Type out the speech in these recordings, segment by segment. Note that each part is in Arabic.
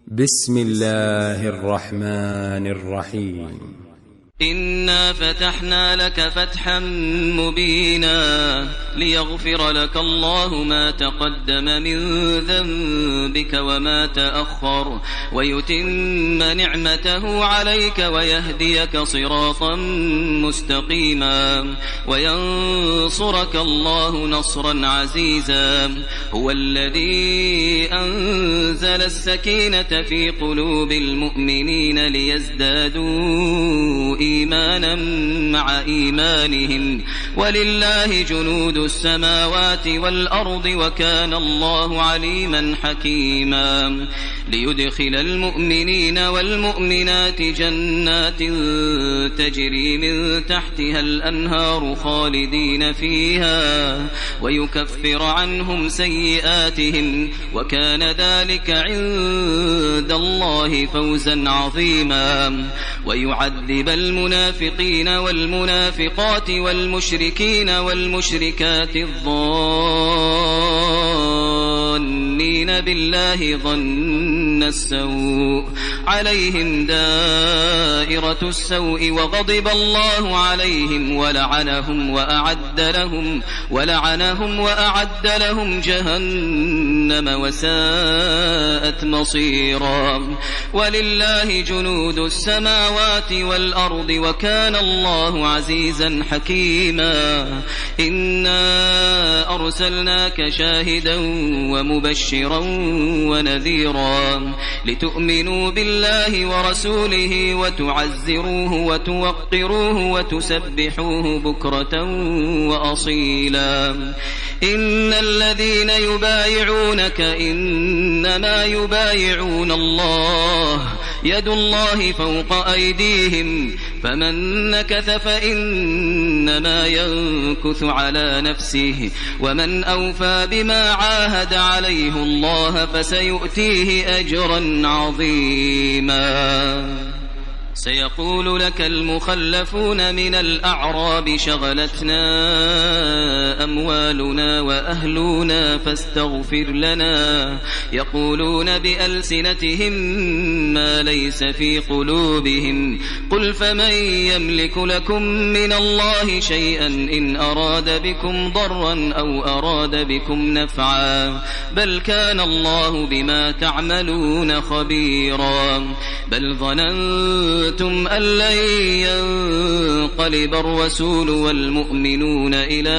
بسم الله الرحمن الرحيم. إنا فتحنا لك فتحا مبينا ليغفر لك الله ما تقدم من ذنبك وما تأخر ويتم نعمته عليك ويهديك صراطا مستقيما وينصرك الله نصرا عزيزا. هو الذي أنزل السكينة في قلوب المؤمنين ليزدادوا إيمانا مع إيمانهم ولله جنود السماوات والأرض وكان الله عليما حكيما. ليدخل المؤمنين والمؤمنات جنات تجري من تحتها الأنهار خالدين فيها ويكفر عنهم سيئاتهم وكان ذلك عند الله فوزا عظيما. ويعذب المنافقين والمنافقات والمشركين والمشركات الظانين بالله ظن السوء عليهم دائرة السوء وغضب الله عليهم ولعنهم وأعد لهم جهنم وساءت مصيرا. ولله جنود السماوات والأرض وكان الله عزيزا حكيما. إنا أرسلناك شاهدا ومبشرا ونذيرا لتؤمنوا بالله ورسوله وتعزروه وتوقروه وتسبحوه بكرة وأصيلا. إن الذين يبايعونك إنما يبايعون الله يد الله فوق أيديهم فمن نكث فإنما ينكث على نفسه ومن أوفى بما عاهد عليه الله فسيؤتيه أجرا عظيما. سيقول لك المخلفون من الأعراب شغلتنا أموالنا وأهلنا فاستغفر لنا يقولون بألسنتهم ما ليس في قلوبهم قل فمن يملك لكم من الله شيئا إن أراد بكم ضرا أو أراد بكم نفعا بل كان الله بما تعملون خبيرا. بل ظننتم أن لن ينقلب الرسول والمؤمنون إلى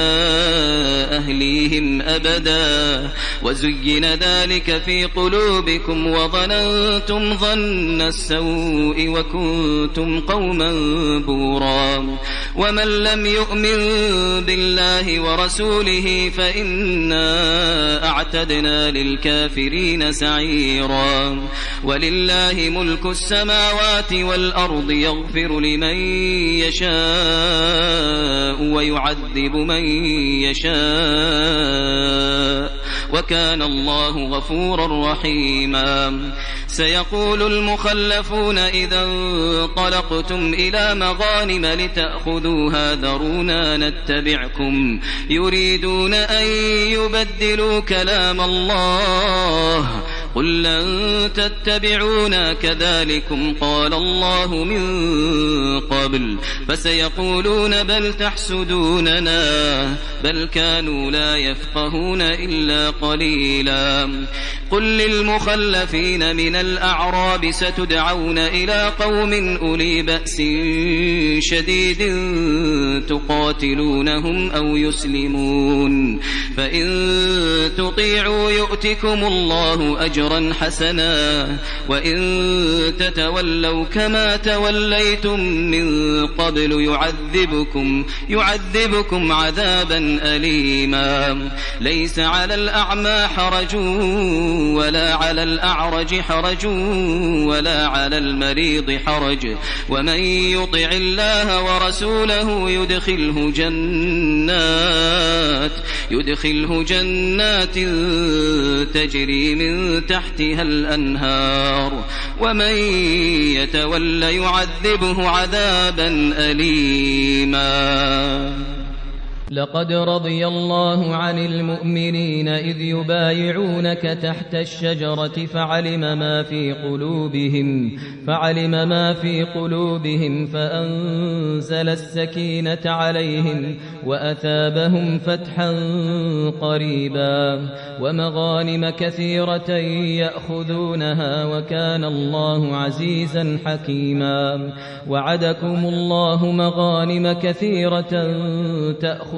أهليهم أبدا وزين ذلك في قلوبكم وظننتم ظن السوء وكنتم قوما بورا. ومن لم يؤمن بالله ورسوله فإنا أعتدنا للكافرين سعيرا. ولله ملك السماوات والأرض يغفر لمن يشاء ويعذب من يشاء وكان الله غفورا رحيما. سيقول المخلفون إذا انطلقتم إلى مغانم لتأخذوها ذرونا نتبعكم يريدون أن يبدلوا كلام الله قل لن تتبعونا كذلكم قال الله من قبل فسيقولون بل تحسدوننا بل كانوا لا يفقهون إلا قليلا. قل للمخلفين من الأعراب ستدعون إلى قوم أولي بأس شديد تقاتلونهم أو يسلمون فإن تطيعوا يؤتكم الله أجرا حسنا وإن تتولوا كما توليتم من قبل يعذبكم عذابا أليما. ليس على الأعمى حرج ولا على الأعرج حرج ولا على المريض حرج ومن يطع الله ورسوله يدخله جنات تجري من تحتها الأنهار ومن يتول يعذبه عذابا أليما. لقد رضي الله عن المؤمنين إذ يبايعونك تحت الشجرة فعلم ما في قلوبهم فأنزل السكينة عليهم وأثابهم فتحا قريبا ومغانم كثيرة يأخذونها وكان الله عزيزا حكيما. وعدكم الله مغانم كثيرة تأخذونها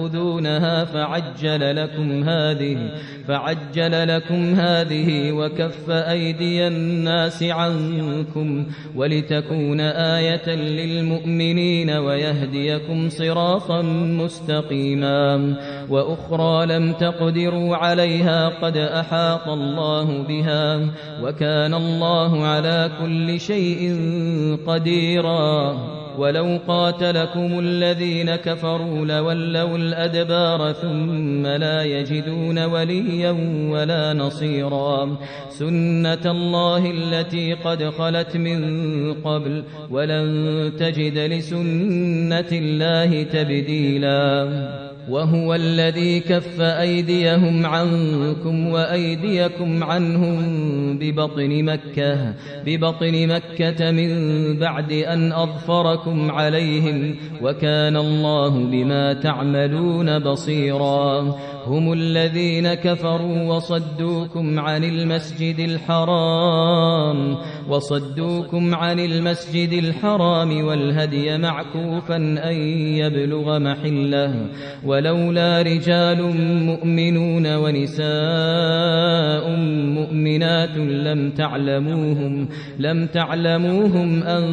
فعجل لكم هذه وكف أيدي الناس عنكم ولتكون آية للمؤمنين ويهديكم صراطا مستقيما. وأخرى لم تقدروا عليها قد أحاط الله بها وكان الله على كل شيء قديرا. ولو قاتلكم الذين كفروا لولوا الأدبار ثم لا يجدون وليا ولا نصيرا. سنة الله التي قد خلت من قبل ولن تجد لسنة الله تبديلا. وهو الذي كف أيديهم عنكم وأيديكم عنهم ببطن مكة من بعد أن أظفركم عليهم وكان الله بما تعملون بصيرا. هم الذين كفروا وصدوكم عن المسجد الحرام والهدي معكوفا أن يبلغ محله ولولا رجال مؤمنون ونساء مؤمنات لم تعلموهم أن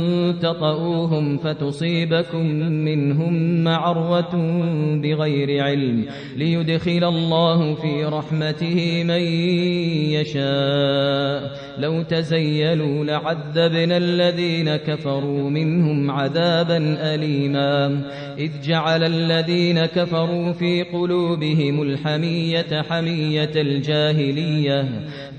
تطؤوهم فتصيبكم منهم معرة بغير علم ليدخل الله في رحمته من يشاء. لو تزيلوا لعذبنا الذين كفروا منهم عذابا أليما. إذ جعل الذين كفروا في قلوبهم الحمية حمية الجاهلية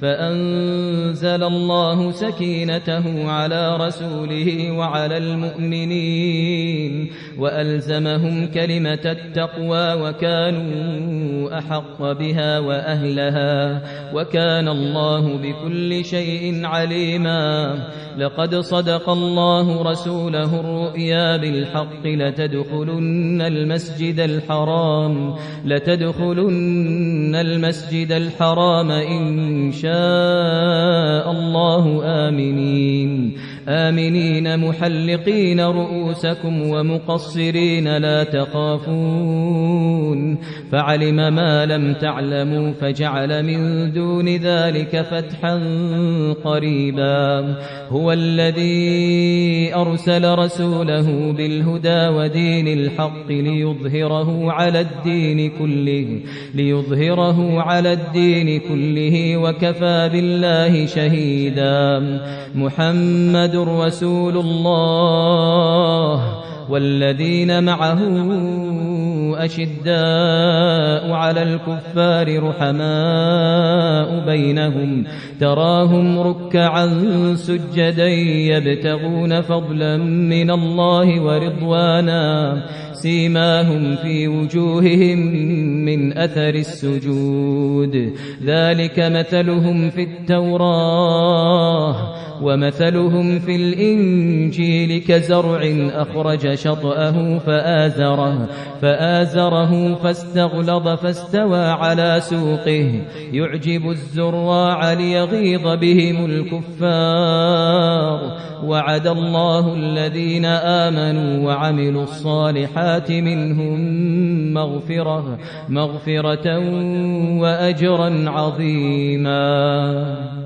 فأنزل الله سكينته على رسوله وعلى المؤمنين وألزمهم كلمة التقوى وكانوا أحق بها وأهلها وكان الله بكل شيء عليما. لقد صدق الله رسوله الرؤيا بالحق لتدخلن المسجد الحرام إن شاء الله آمنين محلقين رؤوسكم ومقصرين لا تخافون فعلم ما لم تعلموا فجعل من دون ذلك فتحا قريبا. هو الذي أرسل رسوله بالهدى ودين الحق ليظهره على الدين كله وكفى بالله شهيدا. محمد رسول الله والذين معه أشداء على الكفار رحماء بينهم تراهم ركعا سجدا يبتغون فضلا من الله ورضوانا سيماهم في وجوههم من أثر السجود ذلك مثلهم في التوراة ومثلهم في الإنجيل كزرع أخرج شطأه فآزره فاستغلظ فاستوى على سوقه يعجب الزراع ليغيظ بهم الكفار. وعد الله الذين آمنوا وعملوا الصالحات منهم مغفرة وأجرا عظيما.